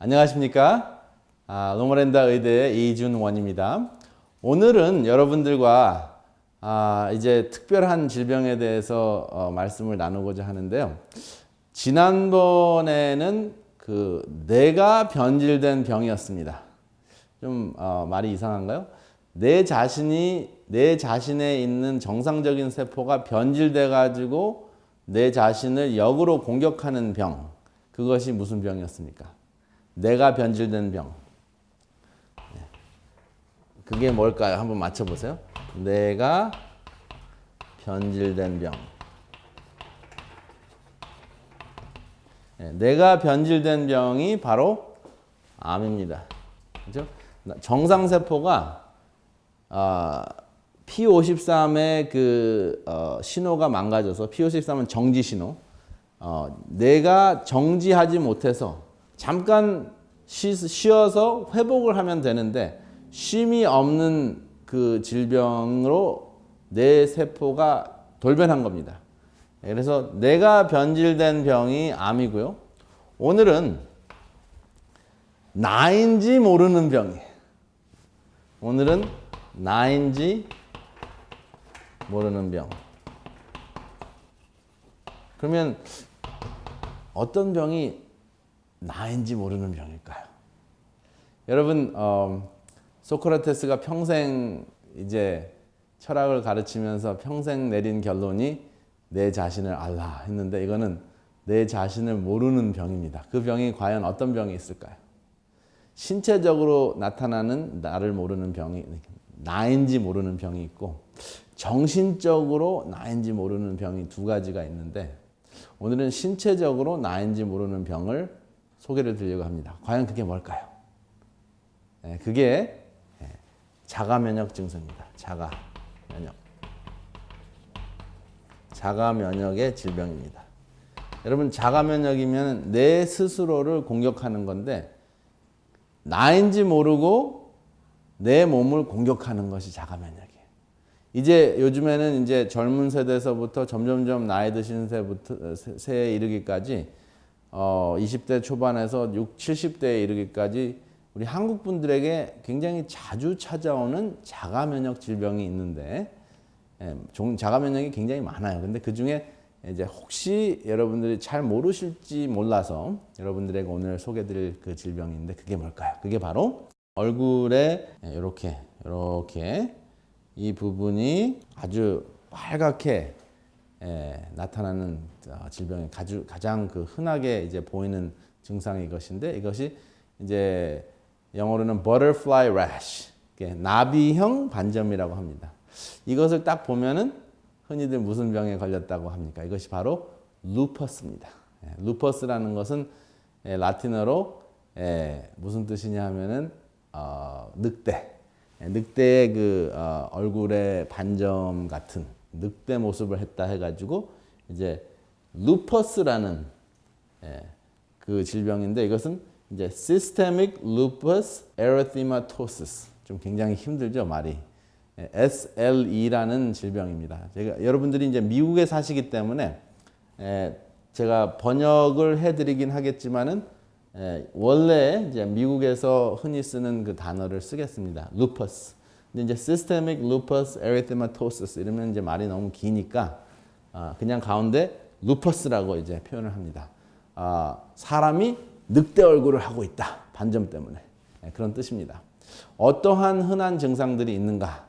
안녕하십니까? 로모랜다 의대의 이준원입니다. 오늘은 여러분들과 이제 특별한 질병에 대해서 말씀을 나누고자 하는데요. 지난번에는 뇌가 변질된 병이었습니다. 좀 말이 이상한가요? 내 자신에 있는 정상적인 세포가 변질돼 가지고 내 자신을 역으로 공격하는 병. 그것이 무슨 병이었습니까? 뇌가 변질된 병. 그게 뭘까요? 한번 맞춰보세요. 뇌가 변질된 병. 뇌가 변질된 병이 바로 암입니다. 그렇죠? 정상세포가 P53의 신호가 망가져서, P53은 정지 신호. 뇌가 정지하지 못해서 잠깐 쉬어서 회복을 하면 되는데, 쉼이 없는 그 질병으로 뇌 세포가 돌변한 겁니다. 그래서 뇌가 변질된 병이 암이고요. 오늘은 나인지 모르는 병이에요. 오늘은 나인지 모르는 병. 그러면 어떤 병이 나인지 모르는 병일까요? 여러분, 소크라테스가 평생 이제 철학을 가르치면서 평생 내린 결론이 내 자신을 알라 했는데, 이거는 내 자신을 모르는 병입니다. 그 병이 과연 어떤 병이 있을까요? 신체적으로 나타나는 나를 모르는 병이, 나인지 모르는 병이 있고, 정신적으로 나인지 모르는 병이 두 가지가 있는데, 오늘은 신체적으로 나인지 모르는 병을 소개를 드리려고 합니다. 과연 그게 뭘까요? 그게 자가면역 증세입니다. 자가면역의 질병입니다. 여러분, 자가면역이면 내 스스로를 공격하는 건데, 나인지 모르고 내 몸을 공격하는 것이 자가면역이에요. 이제 요즘에는 이제 젊은 세대에서부터 점점점 나이 드신 세에 이르기까지 20대 초반에서 60, 70대에 이르기까지 우리 한국 분들에게 굉장히 자주 찾아오는 자가면역 질병이 있는데, 자가면역이 굉장히 많아요. 근데 그 중에 이제 혹시 여러분들이 잘 모르실지 몰라서 여러분들에게 오늘 소개드릴 그 질병인데, 그게 뭘까요? 그게 바로 얼굴에 이렇게 이 부분이 아주 빨갛게 나타나는 질병이 가장 흔하게 이제 보이는 증상이 이것인데, 이것이 이제 영어로는 butterfly rash, 나비형 반점이라고 합니다. 이것을 딱 보면은 흔히들 무슨 병에 걸렸다고 합니까? 이것이 바로 루퍼스입니다. 루퍼스라는 것은 라틴어로 무슨 뜻이냐 하면은 늑대. 늑대의 얼굴에 반점 같은 늑대 모습을 했다 해가지고 이제 루퍼스라는 그 질병인데, 이것은 이제 systemic lupus erythematosus, 좀 굉장히 힘들죠, 말이. SLE라는 질병입니다. 여러분들이 이제 미국에 사시기 때문에 제가 번역을 해드리긴 하겠지만은 원래 이제 미국에서 흔히 쓰는 그 단어를 쓰겠습니다. lupus. 근데 이제 systemic lupus erythematosus 이러면 이제 말이 너무 기니까 그냥 가운데 lupus라고 이제 표현을 합니다. 사람이 늑대 얼굴을 하고 있다, 반점 때문에. 그런 뜻입니다. 어떠한 흔한 증상들이 있는가?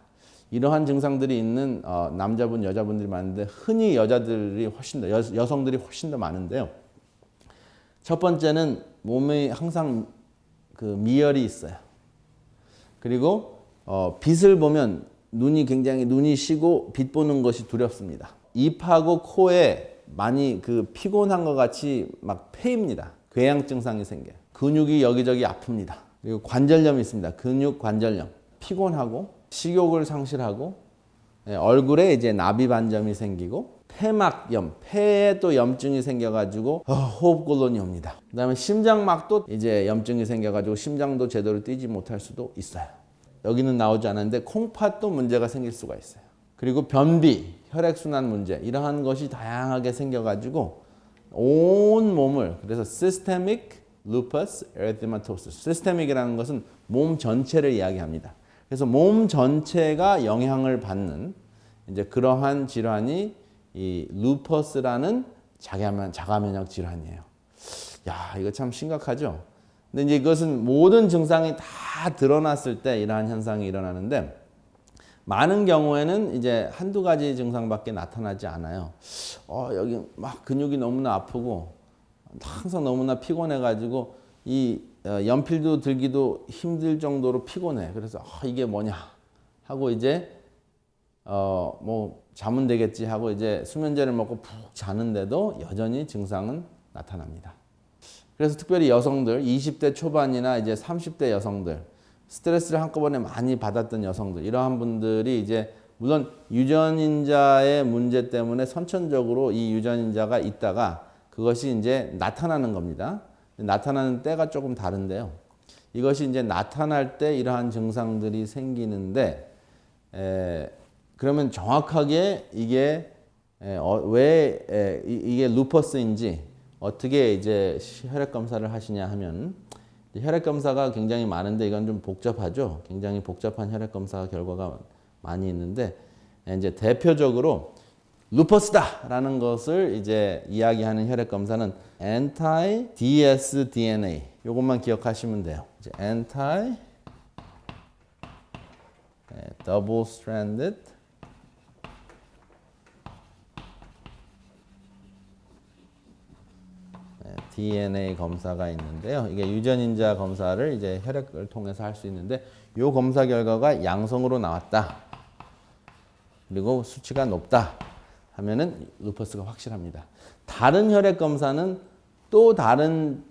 이러한 증상들이 있는 남자분, 여자분들이 많은데, 흔히 여성들이 훨씬 더 많은데요. 첫 번째는 몸에 항상 미열이 있어요. 그리고 빛을 보면 눈이 쉬고 빛 보는 것이 두렵습니다. 입하고 코에 많이 피곤한 것 같이 막 패입니다. 궤양 증상이 생겨요. 근육이 여기저기 아픕니다. 그리고 관절염이 있습니다. 근육 관절염. 피곤하고 식욕을 상실하고, 얼굴에 이제 나비 반점이 생기고, 폐막염, 폐에 또 염증이 생겨가지고 호흡곤란이 옵니다. 그다음에 심장막도 이제 염증이 생겨가지고 심장도 제대로 뛰지 못할 수도 있어요. 여기는 나오지 않았는데 콩팥도 문제가 생길 수가 있어요. 그리고 변비, 혈액순환 문제, 이러한 것이 다양하게 생겨가지고 온 몸을, 그래서 systemic lupus erythematosus. 시스테믹이라는 것은 몸 전체를 이야기합니다. 그래서 몸 전체가 영향을 받는 이제 그러한 질환이 이 루퍼스라는 자가면역 질환이에요. 야, 이거 참 심각하죠. 근데 이제 이것은 모든 증상이 다 드러났을 때 이러한 현상이 일어나는데 많은 경우에는 이제 한두 가지 증상밖에 나타나지 않아요. 여기 막 근육이 너무나 아프고 항상 너무나 피곤해가지고 이 연필도 들기도 힘들 정도로 피곤해. 그래서 이게 뭐냐 하고 이제 뭐 자면 되겠지 하고 이제 수면제를 먹고 푹 자는데도 여전히 증상은 나타납니다. 그래서 특별히 여성들 20대 초반이나 이제 30대 여성들 스트레스를 한꺼번에 많이 받았던 여성들 이러한 분들이 이제 물론 유전인자의 문제 때문에 선천적으로 이 유전인자가 있다가 그것이 이제 나타나는 겁니다. 나타나는 때가 조금 다른데요. 이것이 이제 나타날 때 이러한 증상들이 생기는데 그러면 정확하게 이게 왜 이게 루퍼스인지 어떻게 이제 혈액 검사를 하시냐 하면 혈액 검사가 굉장히 많은데 이건 좀 복잡하죠. 굉장히 복잡한 혈액 검사 결과가 많이 있는데 이제 대표적으로 루퍼스다라는 것을 이제 이야기하는 혈액 검사는 anti dsDNA 이것만 기억하시면 돼요. 이제 anti double stranded DNA 검사가 있는데요. 이게 유전인자 검사를 이제 혈액을 통해서 할 수 있는데 이 검사 결과가 양성으로 나왔다. 그리고 수치가 높다 하면은 루퍼스가 확실합니다. 다른 혈액 검사는 또 다른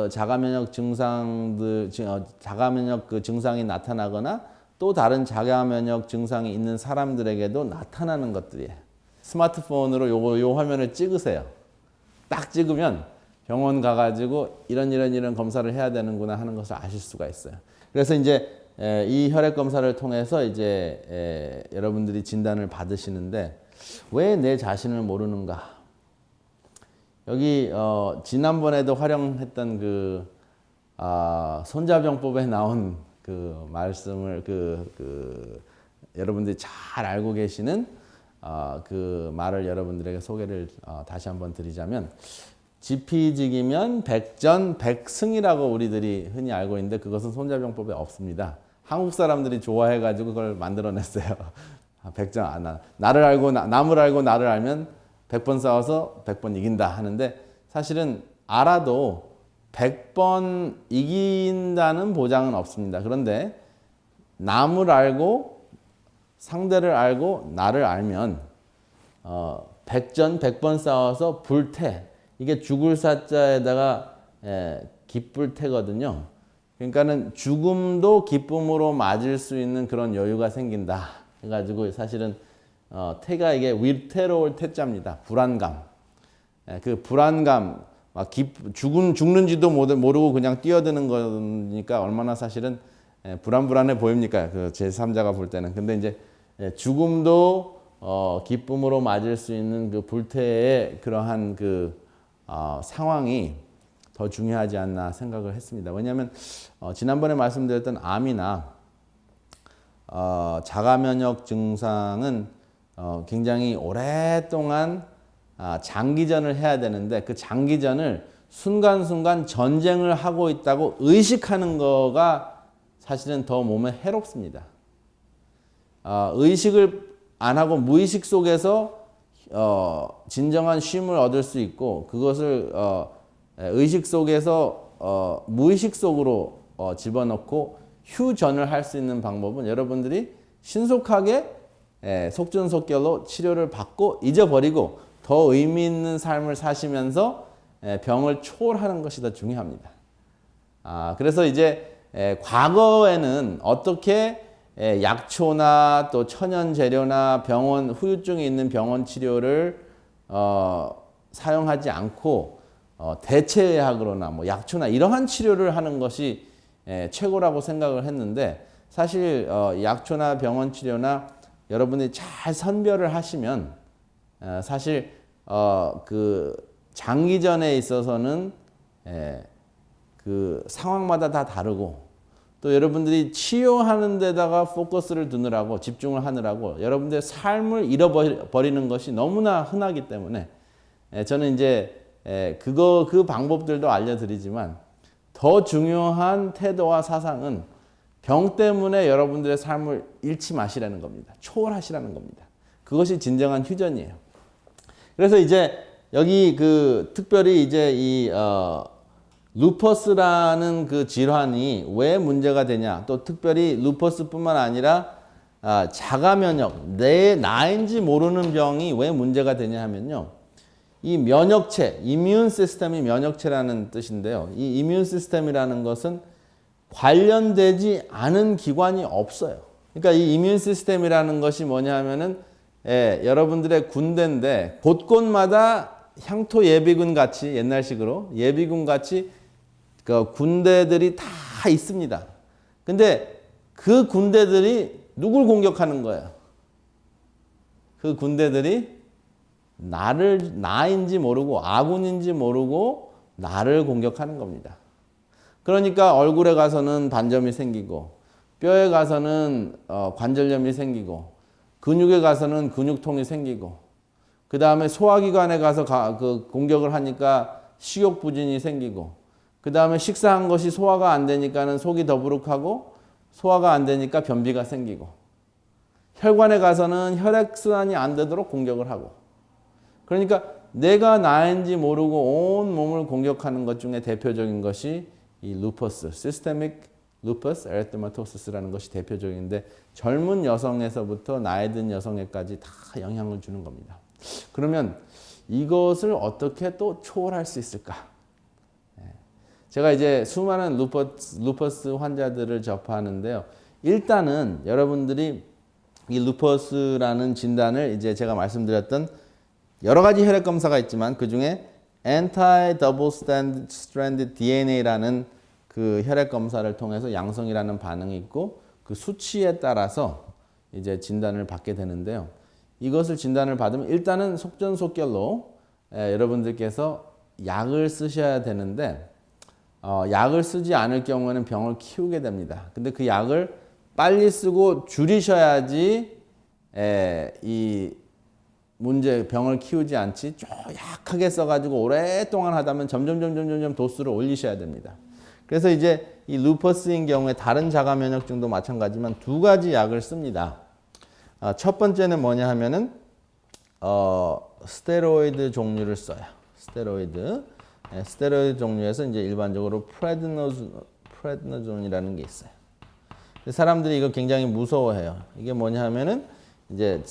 자가면역 증상들, 자가면역 그 증상이 나타나거나 또 다른 자가면역 증상이 있는 사람들에게도 나타나는 것들이에요. 스마트폰으로 요 화면을 찍으세요. 딱 찍으면 병원 가가지고 이런 검사를 해야 되는구나 하는 것을 아실 수가 있어요. 그래서 이제 이 혈액 검사를 통해서 이제 여러분들이 진단을 받으시는데 왜 내 자신을 모르는가? 여기 지난번에도 활용했던 그 손자병법에 나온 그 말씀을 여러분들이 잘 알고 계시는 그 말을 여러분들에게 소개를 다시 한번 드리자면. 지피지기면 백전백승이라고 우리들이 흔히 알고 있는데 그것은 손자병법에 없습니다. 한국 사람들이 좋아해가지고 그걸 만들어냈어요. 나를 알고 남을 알고 나를 알면 100번 싸워서 100번 이긴다 하는데 사실은 알아도 100번 이긴다는 보장은 없습니다. 그런데 남을 알고 상대를 알고 나를 알면 100전 100번 싸워서 불태 이게 죽을 사자에다가 기쁠 태거든요. 그러니까는 죽음도 기쁨으로 맞을 수 있는 그런 여유가 생긴다. 해가지고 사실은 태가 이게 위태로울 태자입니다. 불안감. 그 불안감, 죽는지도 모르고 그냥 뛰어드는 거니까 얼마나 사실은 불안해 보입니까? 그 제3자가 볼 때는. 근데 이제 죽음도 기쁨으로 맞을 수 있는 그 불태의 그러한 그 상황이 더 중요하지 않나 생각을 했습니다. 왜냐하면 지난번에 말씀드렸던 암이나 자가면역 증상은 굉장히 오랫동안 장기전을 해야 되는데 그 장기전을 순간순간 전쟁을 하고 있다고 의식하는 거가 사실은 더 몸에 해롭습니다. 의식을 안 하고 무의식 속에서 진정한 쉼을 얻을 수 있고 그것을 의식 속에서 무의식 속으로 집어넣고 휴전을 할 수 있는 방법은 여러분들이 신속하게 속전속결로 치료를 받고 잊어버리고 더 의미 있는 삶을 사시면서 병을 초월하는 것이 더 중요합니다. 그래서 이제 과거에는 어떻게 약초나 또 천연 재료나 병원 후유증이 있는 병원 치료를 사용하지 않고 대체의학으로나 뭐 약초나 이러한 치료를 하는 것이 최고라고 생각을 했는데 사실 약초나 병원 치료나 여러분이 잘 선별을 하시면 사실 그 장기전에 있어서는 그 상황마다 다 다르고 또 여러분들이 치유하는 데다가 포커스를 두느라고 집중을 하느라고 여러분들의 삶을 잃어버리는 것이 너무나 흔하기 때문에 저는 이제 그 방법들도 알려드리지만 더 중요한 태도와 사상은 병 때문에 여러분들의 삶을 잃지 마시라는 겁니다. 초월하시라는 겁니다. 그것이 진정한 휴전이에요. 그래서 이제 여기 그 특별히 이제 이 루퍼스라는 그 질환이 왜 문제가 되냐, 또 특별히 루퍼스뿐만 아니라 자가 면역, 나인지 모르는 병이 왜 문제가 되냐 하면요. 이 면역체, 이뮨 시스템이 면역체라는 뜻인데요. 이 이뮨 시스템이라는 것은 관련되지 않은 기관이 없어요. 그러니까 이 이뮨 시스템이라는 것이 뭐냐 하면은 여러분들의 군대인데 곳곳마다 향토 예비군 같이 옛날식으로 예비군 같이 그 군대들이 다 있습니다. 근데 그 군대들이 누굴 공격하는 거예요? 그 군대들이 나인지 모르고 아군인지 모르고 나를 공격하는 겁니다. 그러니까 얼굴에 가서는 반점이 생기고 뼈에 가서는 관절염이 생기고 근육에 가서는 근육통이 생기고 그 다음에 소화기관에 가서 그 공격을 하니까 식욕부진이 생기고 그 다음에 식사한 것이 소화가 안 되니까는 속이 더부룩하고 소화가 안 되니까 변비가 생기고 혈관에 가서는 혈액순환이 안 되도록 공격을 하고 그러니까 내가 나인지 모르고 온 몸을 공격하는 것 중에 대표적인 것이 이 루퍼스, 시스테믹 루퍼스 에리테마토시스라는 것이 대표적인데 젊은 여성에서부터 나이 든 여성에까지 다 영향을 주는 겁니다. 그러면 이것을 어떻게 또 초월할 수 있을까? 제가 이제 수많은 루퍼스 환자들을 접하는데요. 일단은 여러분들이 이 루퍼스라는 진단을 이제 제가 말씀드렸던 여러 가지 혈액 검사가 있지만 그 중에 anti-double-stranded DNA라는 그 혈액 검사를 통해서 양성이라는 반응이 있고 그 수치에 따라서 이제 진단을 받게 되는데요. 이것을 진단을 받으면 일단은 속전속결로 여러분들께서 약을 쓰셔야 되는데 약을 쓰지 않을 경우에는 병을 키우게 됩니다. 근데 그 약을 빨리 쓰고 줄이셔야지 이 병을 키우지 않지 약하게 써가지고 오랫동안 하다면 점점 도수를 올리셔야 됩니다. 그래서 이제 이 루퍼스인 경우에 다른 자가 면역증도 마찬가지지만 두 가지 약을 씁니다. 첫 번째는 뭐냐 하면은 스테로이드 종류를 써요. 스테로이드 종류에서 이제 일반적으로 프레드노존이라는 게 있어요. 사람들이 이거 굉장히 무서워해요. 이게 뭐냐 하면은 이제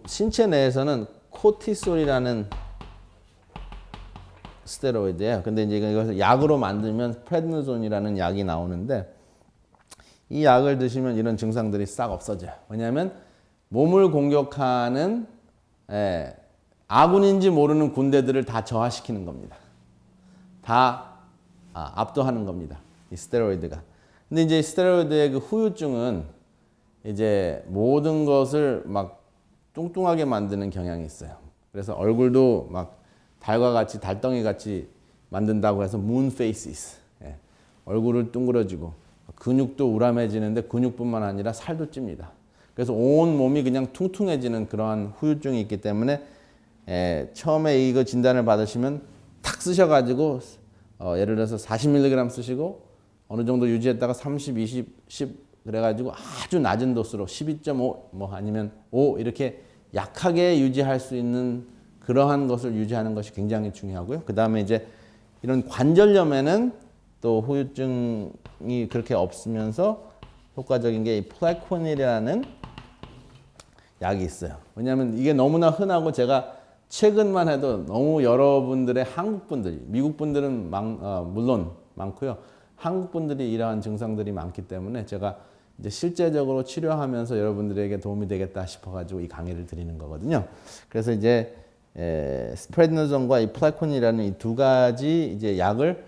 신체 내에서는 코티솔이라는 스테로이드예요. 근데 이제 이것을 약으로 만들면 프레드노존이라는 약이 나오는데 이 약을 드시면 이런 증상들이 싹 없어져요. 왜냐하면 몸을 공격하는 아군인지 모르는 군대들을 다 저하시키는 겁니다. 다 압도하는 겁니다. 이 스테로이드가. 근데 이제 스테로이드의 그 후유증은 이제 모든 것을 막 뚱뚱하게 만드는 경향이 있어요. 그래서 얼굴도 막 달과 같이 달덩이 같이 만든다고 해서 moon faces. 얼굴을 둥그러지고 근육도 우람해지는데 근육뿐만 아니라 살도 찝니다. 그래서 온 몸이 그냥 퉁퉁해지는 그러한 후유증이 있기 때문에 처음에 이거 진단을 받으시면 탁 쓰셔가지고 예를 들어서 40mg 쓰시고 어느 정도 유지했다가 30, 20, 10 그래가지고 아주 낮은 도수로 12.5 뭐 아니면 5 이렇게 약하게 유지할 수 있는 그러한 것을 유지하는 것이 굉장히 중요하고요. 그 다음에 이제 이런 관절염에는 또 후유증이 그렇게 없으면서 효과적인 게 이 플래코닐이라는 약이 있어요. 왜냐하면 이게 너무나 흔하고 제가 최근만 해도 너무 여러분들의 한국 분들이, 미국 분들은 물론 많고요. 한국 분들이 이러한 증상들이 많기 때문에 제가 이제 실제적으로 치료하면서 여러분들에게 도움이 되겠다 싶어가지고 이 강의를 드리는 거거든요. 그래서 이제 스프레드노존과 이 플래코닐이라는 이 두 가지 이제 약을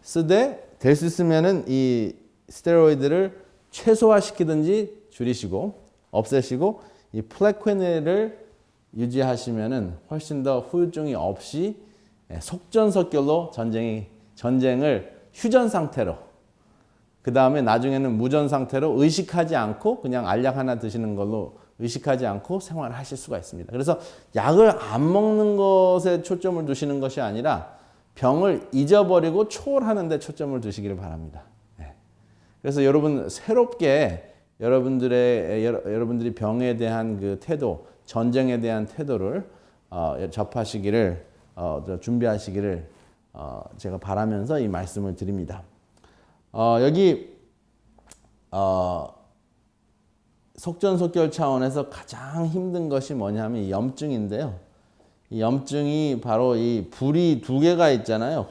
쓰되 될 수 있으면은 이 스테로이드를 최소화시키든지 줄이시고 없애시고 이 플래코닐을 유지하시면은 훨씬 더 후유증이 없이 속전속결로 전쟁을 휴전 상태로, 그 다음에 나중에는 무전 상태로 의식하지 않고 그냥 알약 하나 드시는 걸로 의식하지 않고 생활을 하실 수가 있습니다. 그래서 약을 안 먹는 것에 초점을 두시는 것이 아니라 병을 잊어버리고 초월하는 데 초점을 두시기를 바랍니다. 네. 그래서 여러분 새롭게 여러분들이 병에 대한 그 태도, 전쟁에 대한 태도를 접하시기를 준비하시기를 제가 바라면서 이 말씀을 드립니다. 여기 속전속결 차원에서 가장 힘든 것이 뭐냐면 이 염증인데요. 이 염증이 바로 이 불이 두 개가 있잖아요.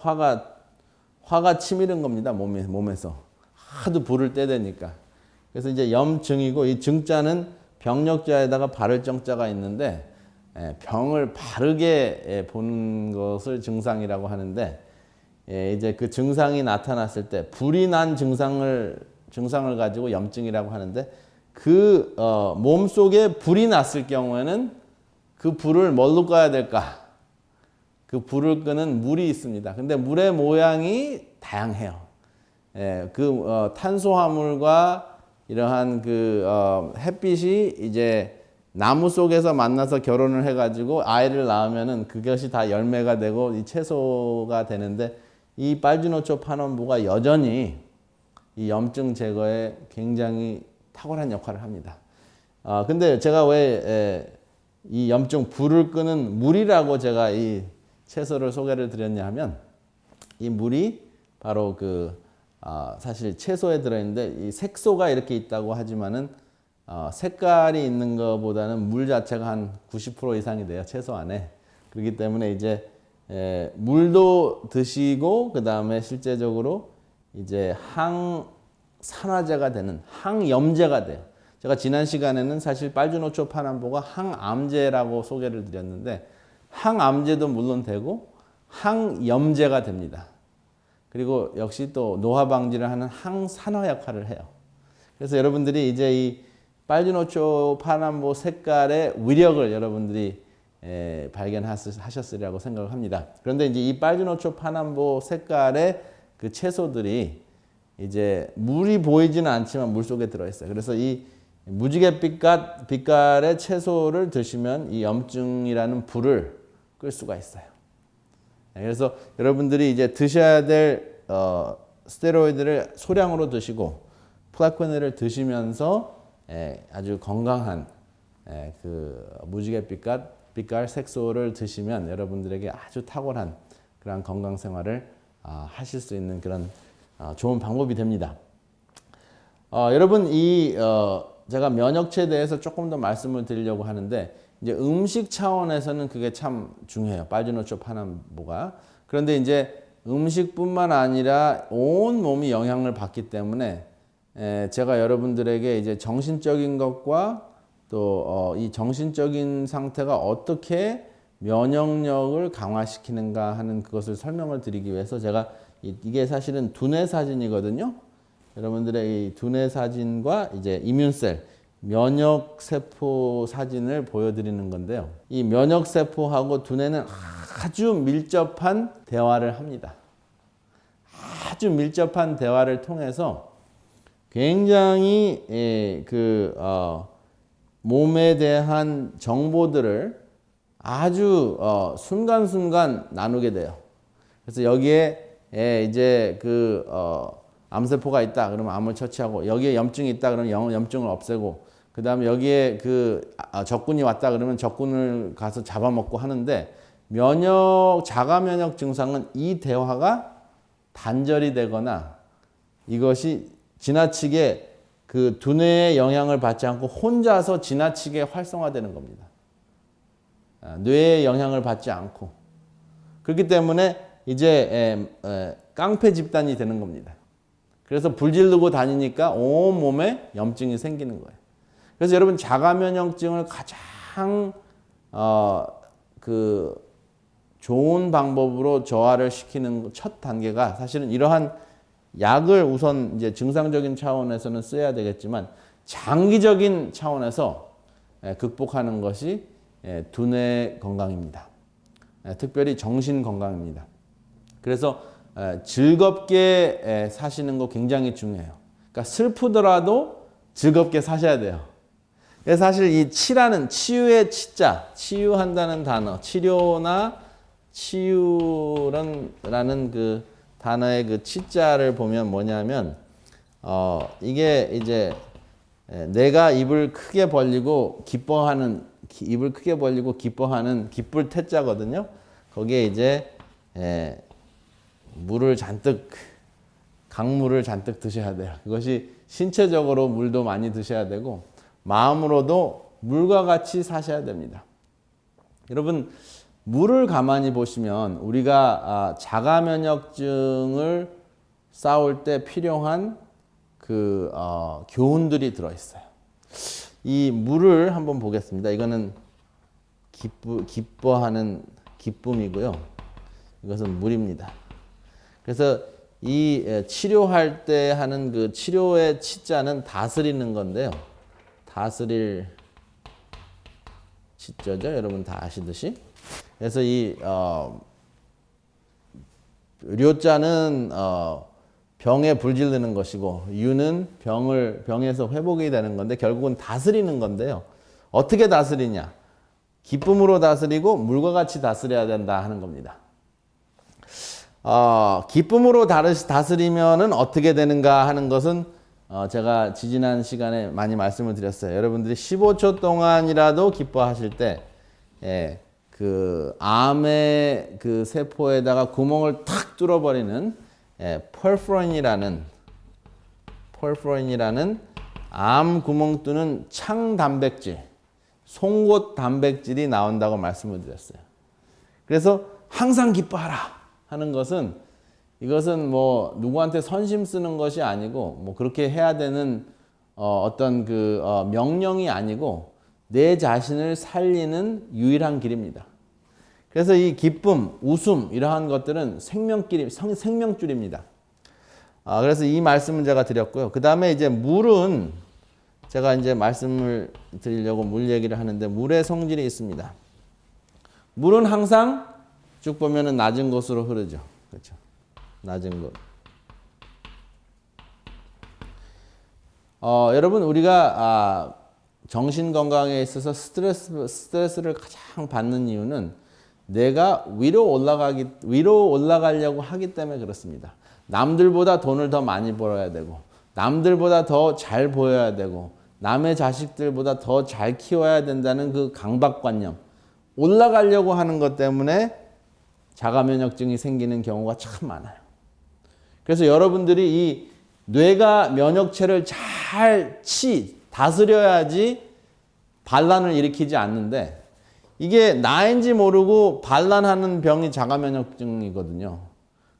화가 치밀은 겁니다. 몸에서 하도 불을 떼대니까. 그래서 이제 염증이고, 이 증자는 병력자에다가 바를 정자가 있는데 병을 바르게 보는 것을 증상이라고 하는데, 이제 그 증상이 나타났을 때 불이 난 증상을 가지고 염증이라고 하는데, 그 몸속에 불이 났을 경우에는 그 불을 뭘로 꺼야 될까? 그 불을 끄는 물이 있습니다. 근데 물의 모양이 다양해요. 그 탄소화물과 이러한 그 햇빛이 이제 나무 속에서 만나서 결혼을 해가지고 아이를 낳으면은 그것이 다 열매가 되고 이 채소가 되는데, 이 빨주노초 파넘보가 여전히 이 염증 제거에 굉장히 탁월한 역할을 합니다. 근데 제가 왜 이 염증 불을 끄는 물이라고 제가 이 채소를 소개를 드렸냐 하면, 이 물이 바로 사실 채소에 들어있는데 이 색소가 이렇게 있다고 하지만은 색깔이 있는 것보다는 물 자체가 한 90% 이상이 돼요, 채소 안에. 그렇기 때문에 이제 물도 드시고, 그 다음에 실제적으로 이제 항산화제가 되는 항염제가 돼요. 제가 지난 시간에는 사실 빨주노초 파남보가 항암제라고 소개를 드렸는데, 항암제도 물론 되고 항염제가 됩니다. 그리고 역시 또 노화 방지를 하는 항산화 역할을 해요. 그래서 여러분들이 이제 이 빨주노초 파남보 색깔의 위력을 여러분들이 발견하셨으리라고 생각을 합니다. 그런데 이제 이 빨주노초 파남보 색깔의 그 채소들이 이제 물이 보이지는 않지만 물 속에 들어있어요. 그래서 이 무지개 빛깔의 채소를 드시면 이 염증이라는 불을 끌 수가 있어요. 그래서 여러분들이 이제 드셔야 될 스테로이드를 소량으로 드시고 플라코네를 드시면서 아주 건강한 그 무지개 빛깔 색소를 드시면 여러분들에게 아주 탁월한 그런 건강 생활을 하실 수 있는 그런 좋은 방법이 됩니다. 여러분 제가 면역체에 대해서 조금 더 말씀을 드리려고 하는데, 이제 음식 차원에서는 그게 참 중요해요, 빨주노초 파남보가. 그런데 이제 음식뿐만 아니라 온 몸이 영향을 받기 때문에 제가 여러분들에게 이제 정신적인 것과 또 이 정신적인 상태가 어떻게 면역력을 강화시키는가 하는 그것을 설명을 드리기 위해서 제가 이게 사실은 두뇌 사진이거든요. 여러분들의 이 두뇌 사진과 이제 이뮨셀, 면역세포 사진을 보여드리는 건데요. 이 면역세포하고 두뇌는 아주 밀접한 대화를 합니다. 아주 밀접한 대화를 통해서 굉장히 몸에 대한 정보들을 아주 순간순간 나누게 돼요. 그래서 여기에 이제 암세포가 있다 그러면 암을 처치하고, 여기에 염증이 있다 그러면 염증을 없애고, 그 다음에 여기에 적군이 왔다 그러면 적군을 가서 잡아먹고 하는데, 자가 면역 증상은 이 대화가 단절이 되거나 이것이 지나치게 그 두뇌의 영향을 받지 않고 혼자서 지나치게 활성화되는 겁니다. 뇌의 영향을 받지 않고. 그렇기 때문에 이제 깡패 집단이 되는 겁니다. 그래서 불 지르고 다니니까 온 몸에 염증이 생기는 거예요. 그래서 여러분 자가면역증을 가장 좋은 방법으로 저하를 시키는 첫 단계가 사실은 이러한 약을 우선 이제 증상적인 차원에서는 써야 되겠지만, 장기적인 차원에서 극복하는 것이 두뇌 건강입니다. 특별히 정신 건강입니다. 그래서 즐겁게 사시는 거 굉장히 중요해요. 그러니까 슬프더라도 즐겁게 사셔야 돼요. 그래서 사실 이 치라는 치유의 치자, 치유한다는 단어, 치료나 치유라는 그 단어의 그 치자를 보면 뭐냐면 이게 이제 내가 입을 크게 벌리고 기뻐하는 기쁠 태자거든요. 거기에 이제 물을 잔뜩 강물을 잔뜩 드셔야 돼요. 그것이 신체적으로 물도 많이 드셔야 되고 마음으로도 물과 같이 사셔야 됩니다. 여러분 물을 가만히 보시면 우리가 자가 면역증을 싸울 때 필요한 그 교훈들이 들어 있어요. 이 물을 한번 보겠습니다. 이거는 기뻐하는 기쁨이고요. 이것은 물입니다. 그래서 이 치료할 때 하는 그 치료의 치자는 다스리는 건데요. 다스릴 치자죠. 여러분 다 아시듯이. 그래서 이 료자는 병에 불질르는 것이고 유는 병에서 회복이 되는 건데 결국은 다스리는 건데요. 어떻게 다스리냐? 기쁨으로 다스리고 물과 같이 다스려야 된다 하는 겁니다. 기쁨으로 다스리면은 어떻게 되는가 하는 것은 제가 지지난 시간에 많이 말씀을 드렸어요. 여러분들이 15초 동안이라도 기뻐하실 때 그 암의 그 세포에다가 구멍을 탁 뚫어버리는 펄프로인이라는 암 구멍 뚫는 창 단백질, 송곳 단백질이 나온다고 말씀을 드렸어요. 그래서 항상 기뻐하라 하는 것은 이것은 뭐 누구한테 선심 쓰는 것이 아니고 뭐 그렇게 해야 되는 어떤 그 명령이 아니고 내 자신을 살리는 유일한 길입니다. 그래서 이 기쁨, 웃음 이러한 것들은 생명줄입니다. 그래서 이 말씀을 제가 드렸고요. 그 다음에 이제 물은 제가 이제 말씀을 드리려고 물 얘기를 하는데 물의 성질이 있습니다. 물은 항상 쭉 보면은 낮은 곳으로 흐르죠. 그렇죠. 낮은 곳. 여러분 우리가 정신 건강에 있어서 스트레스를 가장 받는 이유는 내가 위로 올라가려고 하기 때문에 그렇습니다. 남들보다 돈을 더 많이 벌어야 되고, 남들보다 더 잘 보여야 되고, 남의 자식들보다 더 잘 키워야 된다는 그 강박관념, 올라가려고 하는 것 때문에 자가면역증이 생기는 경우가 참 많아요. 그래서 여러분들이 이 뇌가 면역체를 잘 다스려야지 반란을 일으키지 않는데 이게 나인지 모르고 반란하는 병이 자가면역증이거든요.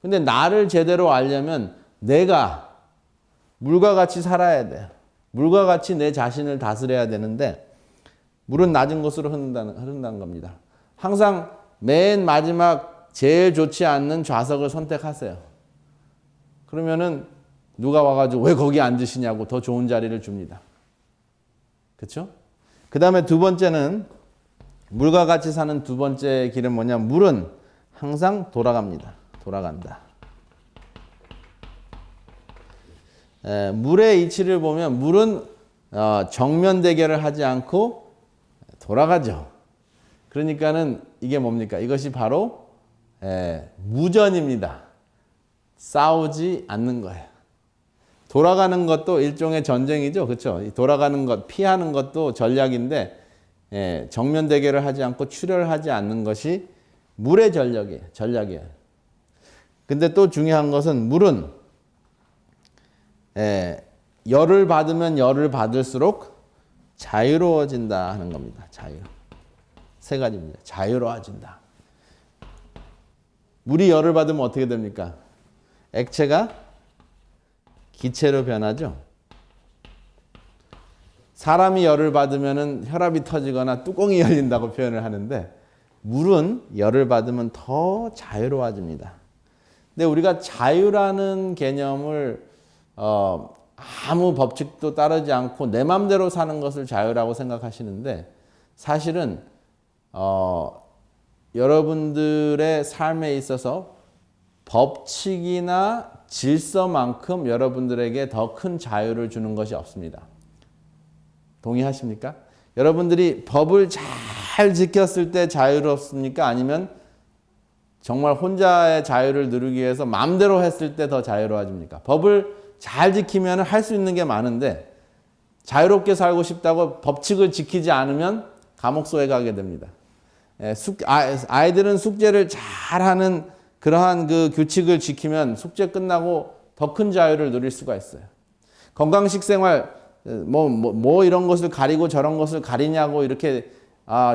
근데 나를 제대로 알려면 내가 물과 같이 살아야 돼요. 물과 같이 내 자신을 다스려야 되는데 물은 낮은 곳으로 흐른다는 겁니다. 항상 맨 마지막 제일 좋지 않는 좌석을 선택하세요. 그러면은 누가 와가지고 왜 거기 앉으시냐고 더 좋은 자리를 줍니다. 그렇죠? 그 다음에 두 번째는 물과 같이 사는 두 번째 길은 뭐냐? 물은 항상 돌아간다. 물의 이치를 보면 물은 정면 대결을 하지 않고 돌아가죠. 그러니까는 이게 뭡니까? 이것이 바로 무전입니다. 싸우지 않는 거예요. 돌아가는 것도 일종의 전쟁이죠. 그렇죠? 돌아가는 것, 피하는 것도 전략인데 정면 대결을 하지 않고 출혈을 하지 않는 것이 물의 전략이에요. 근데 또 중요한 것은 물은 열을 받으면 열을 받을수록 자유로워진다 하는 겁니다. 세 가지입니다. 자유로워진다. 물이 열을 받으면 어떻게 됩니까? 액체가 기체로 변하죠. 사람이 열을 받으면 혈압이 터지거나 뚜껑이 열린다고 표현을 하는데 물은 열을 받으면 더 자유로워집니다. 근데 우리가 자유라는 개념을 아무 법칙도 따르지 않고 내 맘대로 사는 것을 자유라고 생각하시는데 사실은 여러분들의 삶에 있어서 법칙이나 질서만큼 여러분들에게 더 큰 자유를 주는 것이 없습니다. 동의하십니까? 여러분들이 법을 잘 지켰을 때 자유롭습니까? 아니면 정말 혼자의 자유를 누리기 위해서 마음대로 했을 때 더 자유로워집니까? 법을 잘 지키면 할 수 있는 게 많은데 자유롭게 살고 싶다고 법칙을 지키지 않으면 감옥소에 가게 됩니다. 아이들은 숙제를 잘하는 그러한 그 규칙을 지키면 숙제 끝나고 더 큰 자유를 누릴 수가 있어요. 건강식 생활 뭐 이런 것을 가리고 저런 것을 가리냐고 이렇게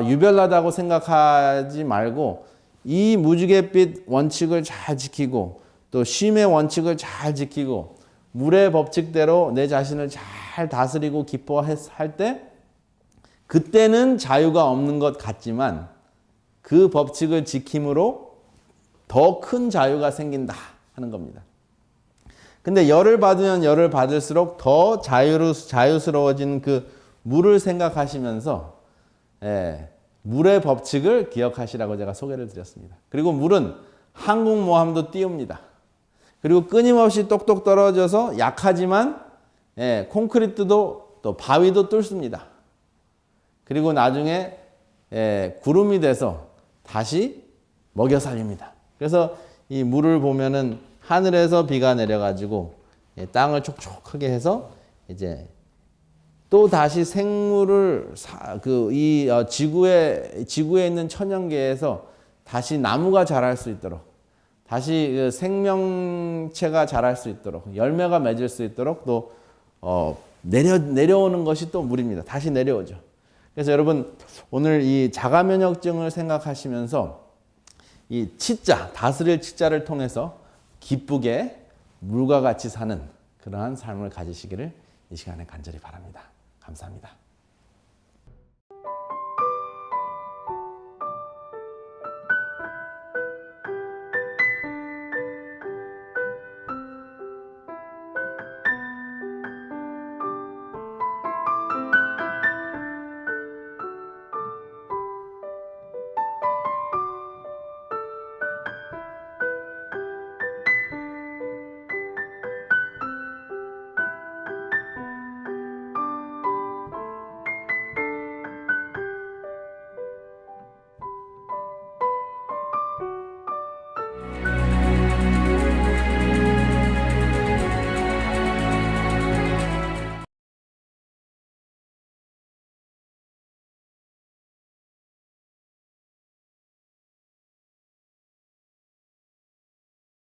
유별나다고 생각하지 말고 이 무지갯빛 원칙을 잘 지키고 또 쉼의 원칙을 잘 지키고 물의 법칙대로 내 자신을 잘 다스리고 기뻐할 때 그때는 자유가 없는 것 같지만 그 법칙을 지킴으로 더 큰 자유가 생긴다 하는 겁니다. 근데 열을 받으면 열을 받을수록 더 자유스러워지는 그 물을 생각하시면서 물의 법칙을 기억하시라고 제가 소개를 드렸습니다. 그리고 물은 항공모함도 띄웁니다. 그리고 끊임없이 똑똑 떨어져서 약하지만 콘크리트도 또 바위도 뚫습니다. 그리고 나중에 구름이 돼서 다시 먹여 살립니다. 그래서 이 물을 보면은 하늘에서 비가 내려가지고 땅을 촉촉하게 해서 이제 또 다시 생물을 지구에 있는 천연계에서 다시 나무가 자랄 수 있도록 다시 그 생명체가 자랄 수 있도록 열매가 맺을 수 있도록 또 내려오는 것이 또 물입니다. 다시 내려오죠. 그래서 여러분 오늘 이 자가 면역증을 생각하시면서 이 치자 다스릴 치자를 통해서 기쁘게 물과 같이 사는 그러한 삶을 가지시기를 이 시간에 간절히 바랍니다. 감사합니다.